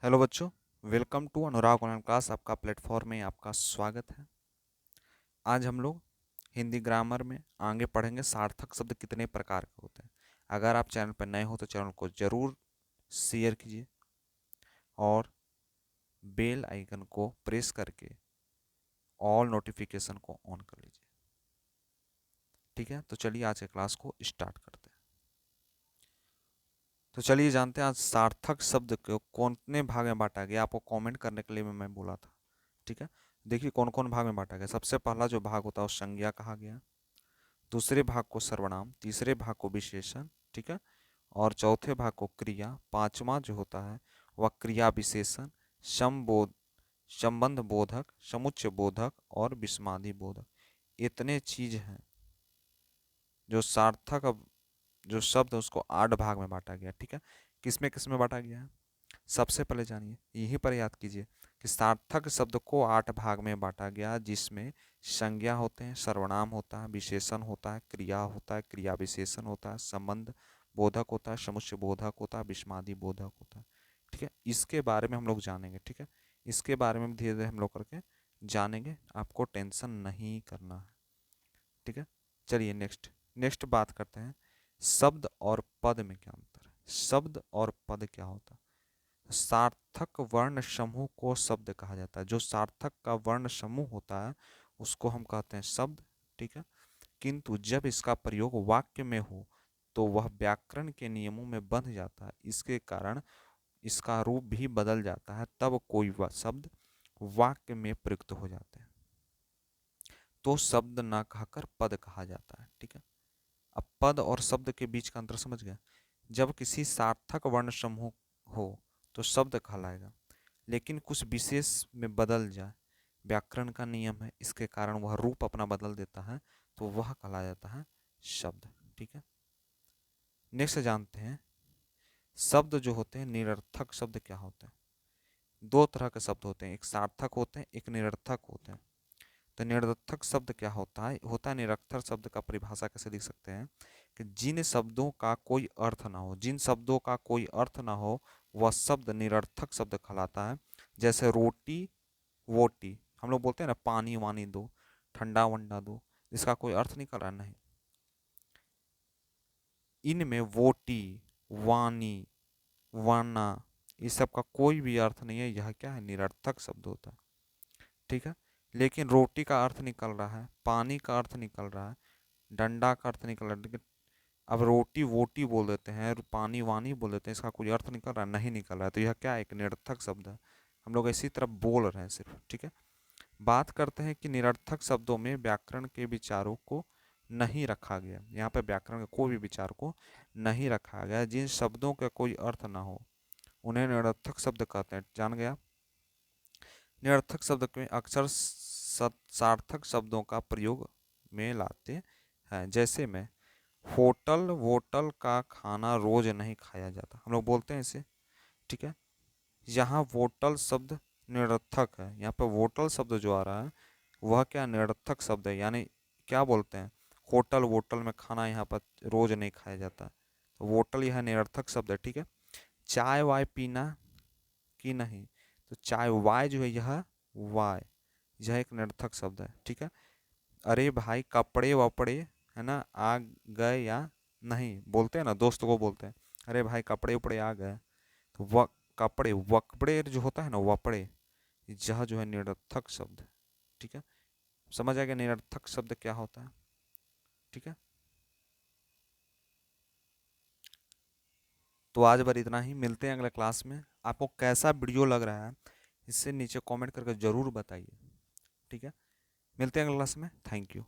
Hello बच्चों, welcome to Anurag online class. आपका platform में आपका स्वागत है। आज हम लोग हिंदी ग्रामर में आगे पढ़ेंगे सार्थक शब्द कितने प्रकार के होते हैं। अगर आप चैनल पर नए हो तो चैनल को ज़रूर शेयर कीजिए और बेल आइकन को प्रेस करके ऑल नोटिफिकेशन को ऑन कर लीजिए। ठीक है, तो चलिए आज के क्लास को स्टार्ट करते हैं। तो चलिए जानते हैं आज सार्थक शब्द को कितने भाग में बांटा गया। आपको कमेंट करने के लिए मैं बोला था। ठीक है, देखिए कौन कौन भाग में बांटा गया। सबसे पहला जो भाग होता है वो संज्ञा कहा गया, दूसरे भाग को सर्वनाम, तीसरे भाग को विशेषण, ठीक है, और चौथे भाग को क्रिया, पांचवा जो होता है वह क्रिया विशेषण, संबोध, संबंध बोधक, समुच्चय बोधक और विस्मादि बोधक। इतने चीज हैं जो सार्थक जो शब्द है उसको 8 भाग में बांटा गया। ठीक है, किस में बांटा गया है सबसे पहले जानिए, यहीं पर याद कीजिए कि सार्थक शब्द को 8 भाग में बांटा गया, जिसमें संज्ञा होते हैं, सर्वनाम होता है, विशेषण होता है, क्रिया होता है, क्रिया विशेषण होता है, संबंध बोधक होता है, समुच्चय बोधक होता है, विस्मादि बोधक होता है। ठीक है, इसके बारे में हम लोग जानेंगे। ठीक है, इसके बारे में धीरे धीरे हम लोग करके जानेंगे, आपको टेंशन नहीं करना है। ठीक है, चलिए नेक्स्ट नेक्स्ट बात करते हैं शब्द और पद में क्या अंतर है। शब्द और पद क्या होता है। सार्थक वर्ण समूह को शब्द कहा जाता है। जो सार्थक का वर्ण समूह होता है उसको हम कहते हैं शब्द। ठीक है, किंतु जब इसका प्रयोग वाक्य में हो तो वह व्याकरण के नियमों में बंध जाता है। इसके कारण इसका रूप भी बदल जाता है, तब कोई शब्द वाक्य में प्रयुक्त हो जाते हैं तो शब्द ना कहकर पद कहा जाता है। ठीक है, अब पद और शब्द के बीच का अंतर समझ गए। जब किसी सार्थक वर्ण समूह हो तो शब्द कहलाएगा, लेकिन कुछ विशेष में बदल जाए, व्याकरण का नियम है, इसके कारण वह रूप अपना बदल देता है तो वह कहला जाता है शब्द। ठीक है, नेक्स्ट जानते हैं शब्द जो होते हैं निरर्थक शब्द क्या होते हैं। दो तरह के शब्द होते हैं, एक सार्थक होते हैं, एक निरर्थक होते हैं। तो निरर्थक शब्द क्या होता है। निरर्थक शब्द का परिभाषा कैसे लिख सकते हैं कि जिन शब्दों का कोई अर्थ ना हो, जिन शब्दों का कोई अर्थ ना हो वह शब्द निरर्थक शब्द कहलाता है। जैसे रोटी वोटी, हम लोग बोलते हैं ना पानी वानी दो, ठंडा वंडा दो, इसका कोई अर्थ निकल रहा नहीं। इनमें वोटी, वानी, वाना, इस सब का कोई भी अर्थ नहीं है। यह क्या है, निरर्थक शब्द होता है। ठीक है, लेकिन रोटी का अर्थ निकल रहा है, पानी का अर्थ निकल रहा है, डंडा का अर्थ निकल रहा है, लेकिन अब रोटी वोटी बोल देते हैं, पानी वानी बोल देते हैं, इसका कोई अर्थ निकल रहा है नहीं निकल रहा है, तो यह क्या है, एक निरर्थक शब्द है। हम लोग इसी तरफ बोल रहे हैं सिर्फ। ठीक है, बात करते हैं कि निरर्थक शब्दों में व्याकरण के विचारों को नहीं रखा गया। यहाँ पे व्याकरण के कोई भी विचार को नहीं रखा गया। जिन शब्दों का कोई अर्थ ना हो उन्हें निरर्थक शब्द कहते हैं। जान गया, निरर्थक शब्द में अक्सर सार्थक शब्दों का प्रयोग में लाते हैं। जैसे में होटल वोटल का खाना रोज नहीं खाया जाता, हम लोग बोलते हैं इसे। ठीक है, यहाँ वोटल शब्द निरर्थक है। यहाँ पे वोटल शब्द जो आ रहा है वह क्या निरर्थक शब्द है। यानी क्या बोलते हैं, होटल वोटल में खाना यहाँ पर रोज नहीं खाया जाता, तो वोटल यह निरर्थक शब्द है। ठीक है, चाय वाय पीना की नहीं, तो चाय वाय जो है यह वाय, यह एक निरर्थक शब्द है। ठीक है, अरे भाई कपड़े वपड़े, है ना, आ गए या नहीं, बोलते हैं ना दोस्तों को बोलते हैं अरे भाई कपड़े उपड़े आ गए, तो वह कपड़े वकपड़े जो होता है ना वपड़े, यह जो है निरर्थक शब्द है। ठीक है, समझ आ गया निरर्थक शब्द क्या होता है। ठीक है, तो आज बार इतना ही, मिलते हैं अगले क्लास में। आपको कैसा वीडियो लग रहा है इससे नीचे कमेंट करके ज़रूर बताइए। ठीक है, मिलते हैं अगले क्लास में। Thank you.